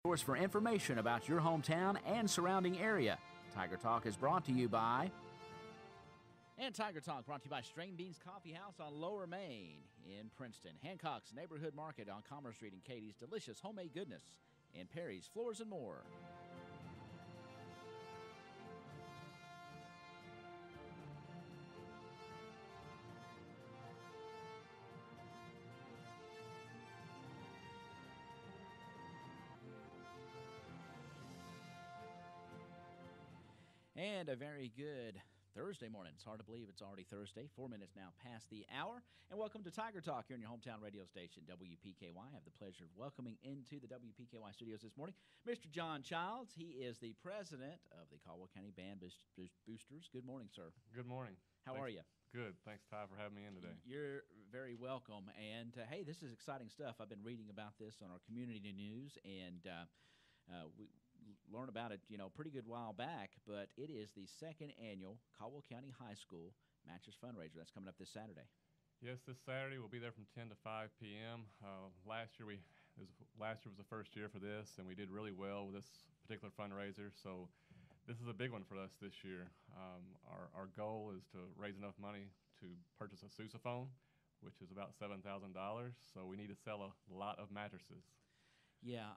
Source for information about your hometown and surrounding area. Tiger Talk is brought to you by... And Tiger Talk brought to you by Strain Beans Coffee House on Lower Main in Princeton, Hancock's Neighborhood Market on Commerce Street, and Katie's Delicious Homemade Goodness, and Perry's Floors and More. And a very good Thursday morning. It's hard to believe it's already Thursday. 4 minutes now past the hour. And welcome to Tiger Talk here on your hometown radio station, WPKY. I have the pleasure of welcoming into the WPKY studios this morning Mr. Jon Childs. He is the president of the Caldwell County Band Boosters. Good morning, sir. Good morning. How are you? Good. Thanks, Ty, for having me in today. You're very welcome. And, hey, this is exciting stuff. I've been reading about this on our community news, and we learned about it, pretty good while back, but it is the second annual Caldwell County High School Mattress fundraiser. That's coming up this Saturday. Yes, this Saturday we'll be there from 10 to 5 p.m. Last year was the first year for this, and we did really well with this particular fundraiser. So this is a big one for us this year. Our goal is to raise enough money to purchase a sousaphone, which is about $7,000. So we need to sell a lot of mattresses. Yeah.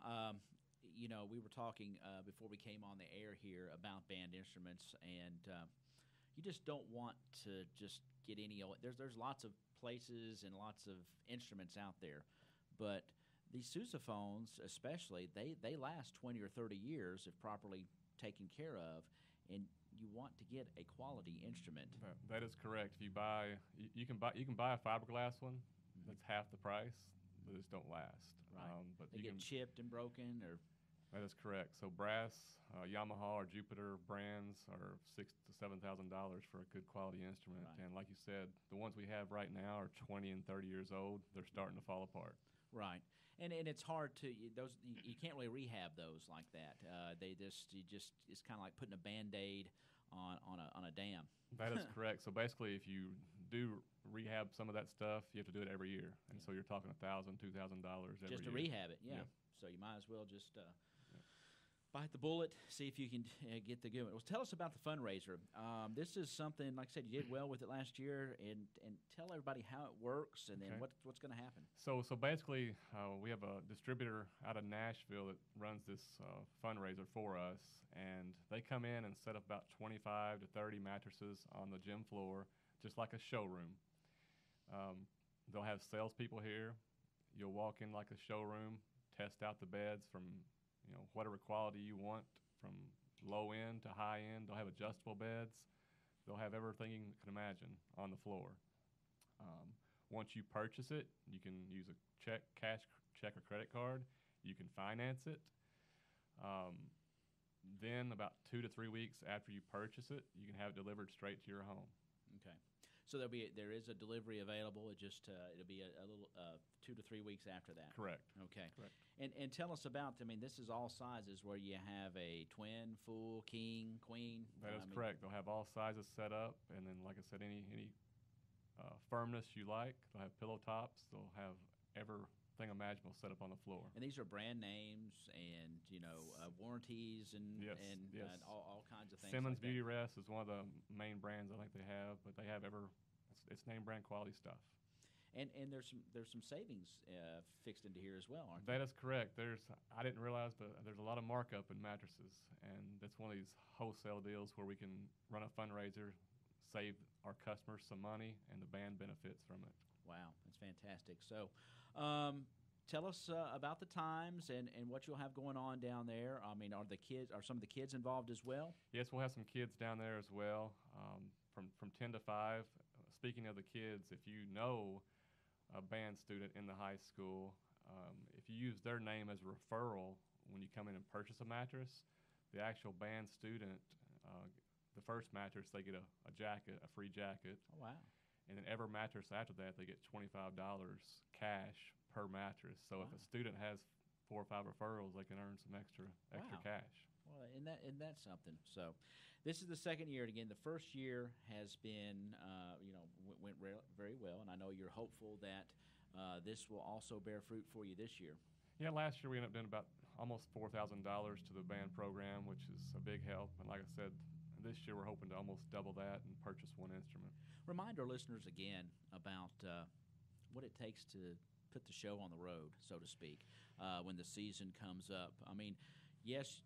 We were talking before we came on the air here about band instruments, and you just don't want to just get any. There's lots of places and lots of instruments out there, but these sousaphones, especially, they last 20 or 30 years if properly taken care of, and you want to get a quality instrument. That is correct. If you can buy a fiberglass one, that's half the price. They just don't last. Right. But they get chipped and broken, or that is correct. So brass, Yamaha or Jupiter brands are $6,000 to $7,000 for a good quality instrument. Right. And like you said, the ones we have right now are 20 and 30 years old. They're starting to fall apart. Right, and it's hard to you can't really rehab those like that. It's kind of like putting a Band-Aid on a dam. That is correct. So basically, if you do rehab some of that stuff, you have to do it every year, and so you're talking $1,000, $2,000 every year. Just to rehab it, yeah. Yep. So you might as well just bite the bullet, see if you can get the good one. Well, tell us about the fundraiser. This is something, like I said, you did well with it last year, and tell everybody how it works, and then what's going to happen. So basically, we have a distributor out of Nashville that runs this fundraiser for us, and they come in and set up about 25 to 30 mattresses on the gym floor, just like a showroom. They'll have salespeople here. You'll walk in like a showroom, test out the beds from whatever quality you want, from low end to high end. They'll have adjustable beds. They'll have everything you can imagine on the floor. Once you purchase it, you can use a cash check or credit card. You can finance it. Then about 2 to 3 weeks after you purchase it, you can have it delivered straight to your home. Okay. So there is a delivery available. It'll be a little 2 to 3 weeks after that. Correct. Okay. Correct. And tell us about. This is all sizes where you have a twin, full, king, queen. That is correct. They'll have all sizes set up, and then, like I said, any firmness you like. They'll have pillow tops. They'll have everything imaginable set up on the floor. And these are brand names and warranties and yes. All kinds of things. Simmons like Beauty Rest is one of the main brands I think they have, but they have it's name brand quality stuff. And there's some savings fixed into here as well, aren't there? there? That is correct. I didn't realize, but there's a lot of markup in mattresses, and that's one of these wholesale deals where we can run a fundraiser, save our customers some money, and the band benefits from it. Wow, that's fantastic. So tell us about the times and what you'll have going on down there. Are some of the kids involved as well? Yes, we'll have some kids down there as well, from 10 to 5. Speaking of the kids, if you know a band student in the high school, if you use their name as a referral when you come in and purchase a mattress, the actual band student, the first mattress, they get a free jacket. Oh, wow. And then every mattress after that, they get $25 cash per mattress. So if a student has 4 or 5 referrals, they can earn some extra cash. Well, and that's something. So, this is the second year. And again, the first year has been, went very well. And I know you're hopeful that this will also bear fruit for you this year. Yeah, last year we ended up doing about almost $4,000 to the band program, which is a big help. And like I said, this year we're hoping to almost double that and purchase one instrument. Remind our listeners again about what it takes to put the show on the road, so to speak, when the season comes up. I mean, yes,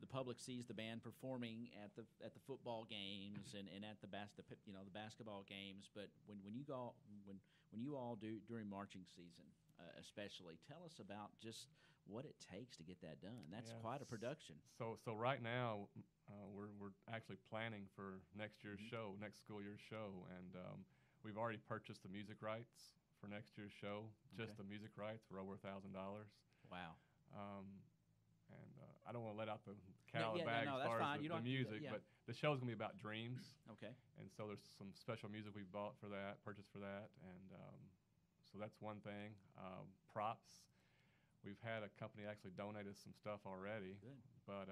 the public sees the band performing at the football games and at the basketball games, but when you all do during marching season, especially, tell us about just what it takes to get that done. That's quite a production. So right now we're actually planning for next year's show, next school year's show, and we've already purchased the music rights for next year's show. Just the music rights for over $1,000. Wow. And I don't want to let out the cat out of the bag as far as the music, but the show's going to be about dreams. Okay. And so there's some special music we've bought for that, purchased for that, and so that's one thing. Props. We've had a company actually donate us some stuff already. Good. But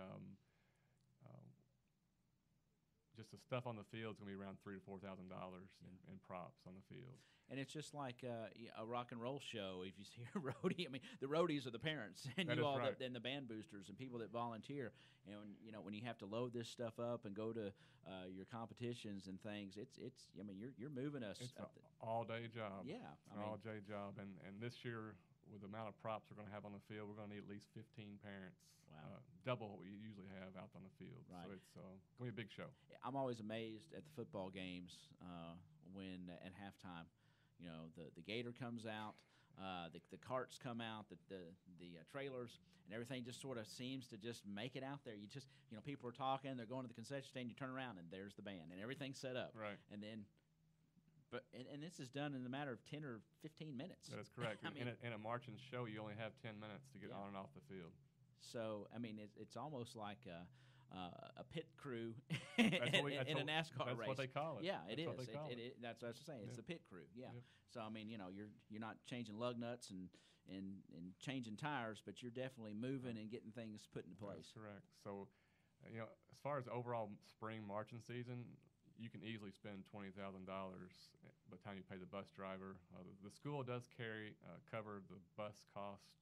just the stuff on the field is going to be around $3,000 to $4,000 in props on the field. And it's just like a rock and roll show. If you see a roadie, I mean, the roadies are the parents, and that you all, right. and the band boosters, and people that volunteer. And when you have to load this stuff up and go to your competitions and things, it's. I mean, you're moving us. It's an all-day job. Yeah, it's an all-day job, and this year, with the amount of props we're going to have on the field, we're going to need at least 15 parents. Wow. Double what we usually have out on the field. Right. So it's going to be a big show. I'm always amazed at the football games when at halftime, the gator comes out, the carts come out, the trailers, and everything just sort of seems to just make it out there. You just, people are talking, they're going to the concession stand, you turn around, and there's the band, and everything's set up. Right. And then and this is done in a matter of 10 or 15 minutes. That is correct. I mean, in a marching show, you only have 10 minutes to get on and off the field. So, I mean, it's almost like a pit crew in a NASCAR race. That's what they call it. Yeah, that's it what is. they call it. That's what I was saying. It's the pit crew. Yeah. Yep. So, I mean, you're not changing lug nuts and changing tires, but you're definitely moving and getting things put into place. That's correct. So, as far as the overall spring marching season, you can easily spend $20,000 by the time you pay the bus driver. The school does cover the bus cost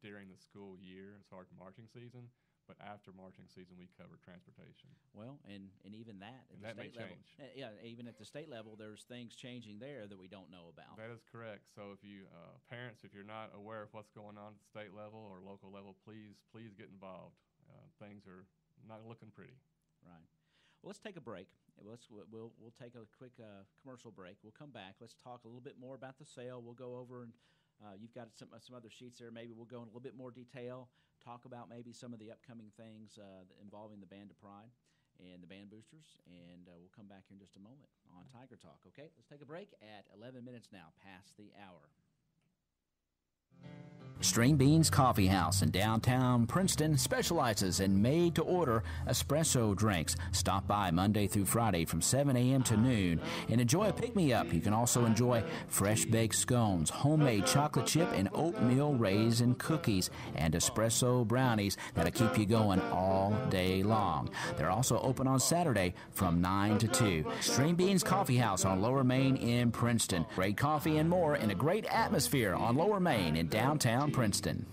during the school year as far as marching season, but after marching season, we cover transportation. Well, and even that at the state level. Change. Yeah, even at the state level, there's things changing there that we don't know about. That is correct. So if you parents, if you're not aware of what's going on at the state level or local level, please get involved. Things are not looking pretty. Right. Well, let's take a break. We'll take a quick commercial break. We'll come back. Let's talk a little bit more about the sale. We'll go over and you've got some other sheets there. Maybe we'll go in a little bit more detail, talk about maybe some of the upcoming things involving the Band of Pride and the band boosters, and we'll come back here in just a moment on Tiger Talk. Okay, let's take a break at 11 minutes now past the hour. String Beans Coffee House in downtown Princeton specializes in made-to-order espresso drinks. Stop by Monday through Friday from 7 a.m. to noon and enjoy a pick-me-up. You can also enjoy fresh-baked scones, homemade chocolate chip and oatmeal raisin cookies, and espresso brownies that'll keep you going all day long. They're also open on Saturday from 9 to 2. String Beans Coffee House on Lower Main in Princeton. Great coffee and more in a great atmosphere on Lower Main in downtown Princeton.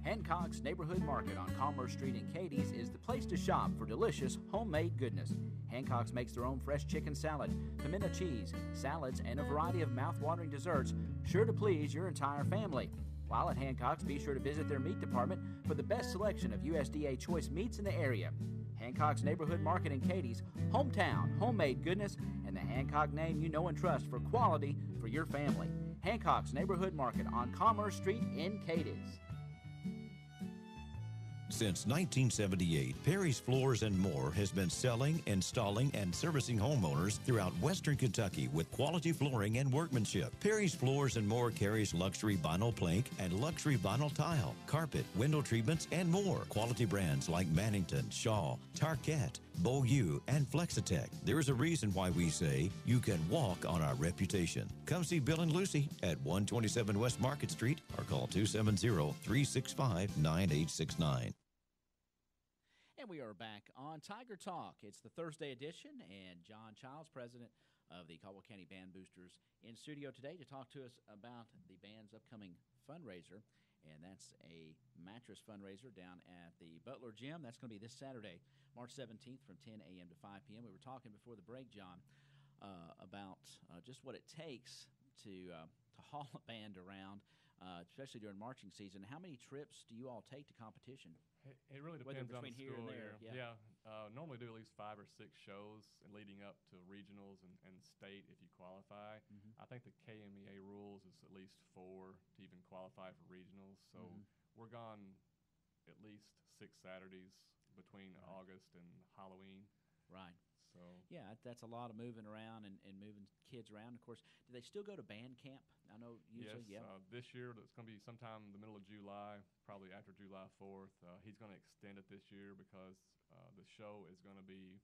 Hancock's Neighborhood Market on Commerce Street in Cadiz is the place to shop for delicious homemade goodness. Hancock's makes their own fresh chicken salad, pimento cheese, salads, and a variety of mouth-watering desserts sure to please your entire family. While at Hancock's, be sure to visit their meat department for the best selection of USDA choice meats in the area. Hancock's Neighborhood Market in Cadiz, hometown, homemade goodness, and the Hancock name you know and trust for quality for your family. Hancock's Neighborhood Market on Commerce Street in Cadiz. Since 1978, Perry's Floors and More has been selling, installing, and servicing homeowners throughout Western Kentucky with quality flooring and workmanship. Perry's Floors and More carries luxury vinyl plank and luxury vinyl tile, carpet, window treatments, and more. Quality brands like Mannington, Shaw, Tarkett, Beaulieu, and Flexitech. There is a reason why we say you can walk on our reputation. Come see Bill and Lucy at 127 West Market Street or call 270-365-9869. And we are back on Tiger Talk. It's the Thursday edition, and Jon Childs, president of the Caldwell County Band Boosters in studio today to talk to us about the band's upcoming fundraiser, and that's a mattress fundraiser down at the Butler Gym. That's going to be this Saturday, March 17th from 10 a.m. to 5 p.m. We were talking before the break, John, about just what it takes to haul a band around, especially during marching season. How many trips do you all take to competition? It really depends on the here and school there, year. Normally do at least 5 or 6 shows leading up to regionals and state if you qualify. Mm-hmm. I think the KMEA rules is at least 4 to even qualify for regionals. So we're gone at least 6 Saturdays between August and Halloween. Right. So yeah, that's a lot of moving around and moving kids around. Of course, do they still go to band camp? I know usually, yes, this year it's going to be sometime in the middle of July, probably after July 4th. He's going to extend it this year because the show is going to be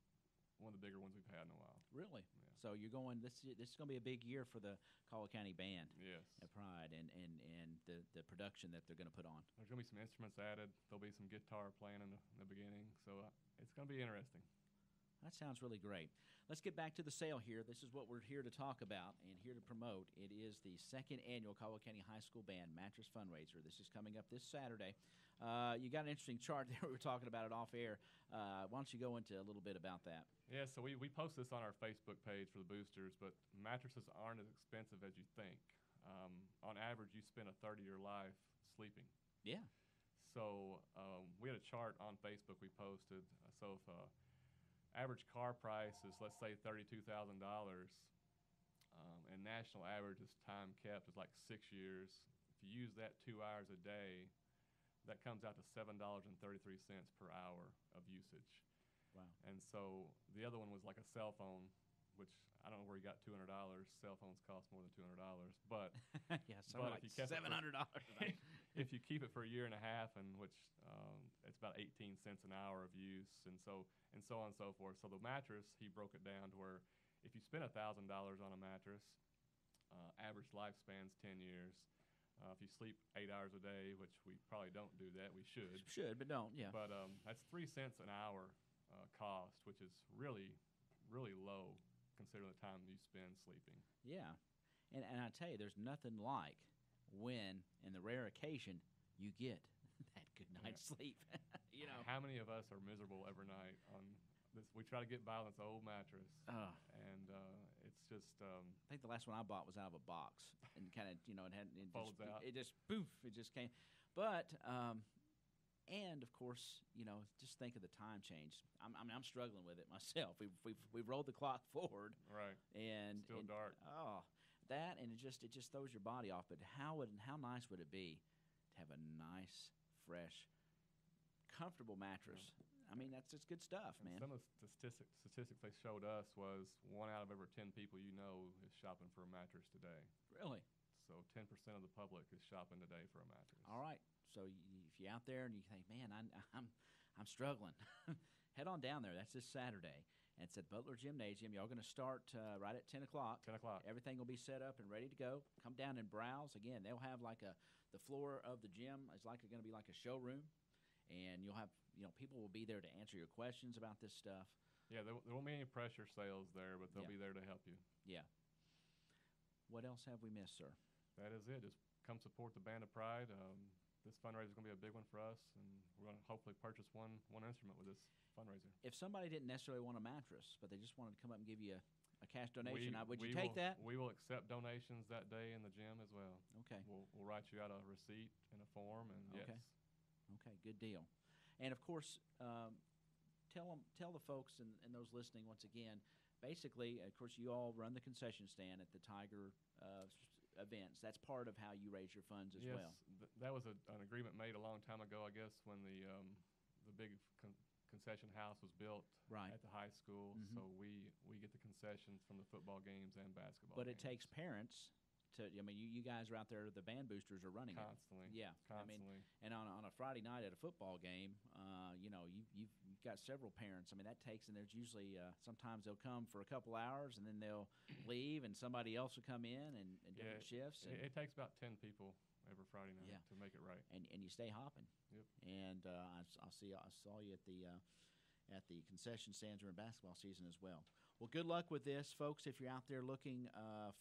one of the bigger ones we've had in a while. Really? Yeah. So you're going. This is going to be a big year for the Caldwell County Band. Yes. At Pride and the production that they're going to put on. There's going to be some instruments added. There'll be some guitar playing in the beginning, so it's going to be interesting. That sounds really great. Let's get back to the sale here. This is what we're here to talk about and here to promote. It is the second annual Caldwell County High School Band Mattress Fundraiser. This is coming up this Saturday. You got an interesting chart there. We were talking about it off air. Why don't you go into a little bit about that? Yeah, so we post this on our Facebook page for the boosters, but mattresses aren't as expensive as you think. On average, you spend a third of your life sleeping. Yeah. So we had a chart on Facebook we posted. So if average car price is, let's say, $32,000, and national average is time kept is like 6 years. If you use that 2 hours a day, that comes out to $7.33 per hour of usage. Wow. And so the other one was like a cell phone, which I don't know where you got $200. Cell phones cost more than $200, but yeah, but like if you kept $700. if you keep it for a year and a half, and which it's about 18 cents an hour of use, and so on and so forth. So the mattress, he broke it down to where if you spend $1,000 on a mattress, average lifespan's 10 years. If you sleep 8 hours a day, which we probably don't do that, we should. Should, but don't. Yeah. But that's 3 cents an hour cost, which is really, really low considering the time you spend sleeping. Yeah. And I tell you, there's nothing like when, in the rare occasion, you get that good night's sleep. You know, how many of us are miserable every night on this? We try to get by on this old mattress, and it's just. I think the last one I bought was out of a box, and kind of, folds out. It just poof, it just came. But and of course, just think of the time change. I'm struggling with it myself. We've rolled the clock forward, right? And still dark. Oh, that and it just throws your body off. But how nice would it be to have a nice, fresh, comfortable mattress? Yeah. I mean, that's just good stuff, man. Some of the statistics they showed us was 1 out of every 10 people is shopping for a mattress today. Really? So 10% of the public is shopping today for a mattress. All right. So if you're out there and you think, man, I'm struggling, head on down there. That's this Saturday. And it's at Butler Gymnasium. Y'all going to start right at 10 o'clock. 10 o'clock. Everything will be set up and ready to go. Come down and browse. Again, they'll have the floor of the gym is going to be like a showroom. And you'll have, people will be there to answer your questions about this stuff. Yeah, there won't be any pressure sales there, but they'll be there to help you. Yeah. What else have we missed, sir? That is it. Just come support the Band of Pride. This fundraiser is going to be a big one for us, and we're going to hopefully purchase one instrument with this fundraiser. If somebody didn't necessarily want a mattress, but they just wanted to come up and give you a cash donation, would you take that? We will accept donations that day in the gym as well. Okay. We'll write you out a receipt and a form, and okay. Yes. Okay, good deal. And, of course, tell the folks and those listening once again, basically, of course, you all run the concession stand at the Tiger events. That's part of how you raise your funds as well. Yes, that was an agreement made a long time ago, I guess, when the big concession house was built at the high school. Mm-hmm. So we get the concessions from the football games and basketball But games. it takes parents to, you guys are out there, the band boosters are running constantly. it. Yeah. Constantly. And on a Friday night at a football game, you've got several parents. I mean, that takes, and there's usually, sometimes they'll come for a couple hours and then they'll leave and somebody else will come in and different shifts. And it takes about 10 people every Friday night to make it right. And you stay hopping. Yep. And I saw you at the concession stands during basketball season as well. Well, good luck with this, folks. If you're out there looking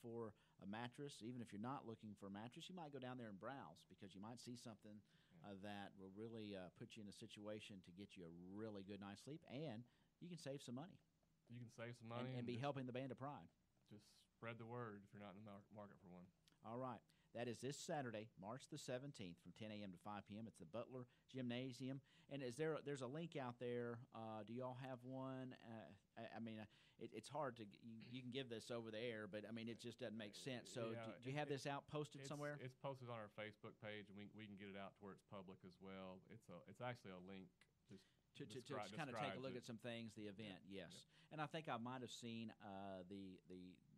for a mattress, even if you're not looking for a mattress, you might go down there and browse because you might see something that will really put you in a situation to get you a really good night's sleep, and you can save some money. You can save some money and be helping the Band of Pride. Just spread the word if you're not in the market for one. All right. That is this Saturday, March the 17th, from 10 a.m. to 5 p.m. It's the Butler Gymnasium. And there's a link out there. Do you all have one? It's hard to you can give this over the air, but I mean it just doesn't make sense. So do you have this out posted somewhere? It's posted on our Facebook page, and we can get it out to where it's public as well. It's actually a link to kind of take a look at some things, the event, yes. Yep. And I think I might have seen the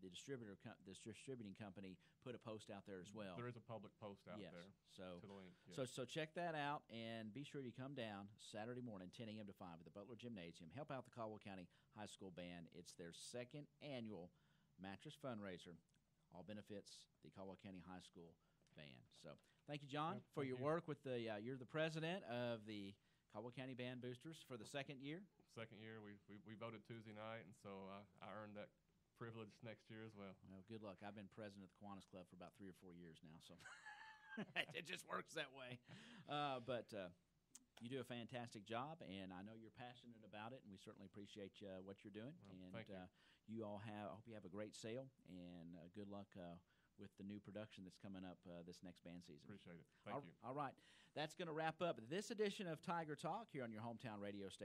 distributing company put a post out there as well. There is a public post out there. So to the link. Yes. So check that out, and be sure you come down Saturday morning, 10 a.m. to 5 at the Butler Gymnasium. Help out the Caldwell County High School Band. It's their second annual mattress fundraiser. All benefits the Caldwell County High School Band. So thank you, John, for your work with the. You're the president of the Caldwell County Band Boosters for the second year. Second year, we voted Tuesday night, and so I earned that privilege next year as well. Well, good luck. I've been president of the Kiwanis Club for about 3 or 4 years now, so it just works that way. But you do a fantastic job, and I know you're passionate about it, and we certainly appreciate what you're doing. Well, and thank you. You all I hope you have a great sale, and good luck with the new production that's coming up this next band season. Appreciate it. Thank you. All right. That's going to wrap up this edition of Tiger Talk here on your hometown radio station.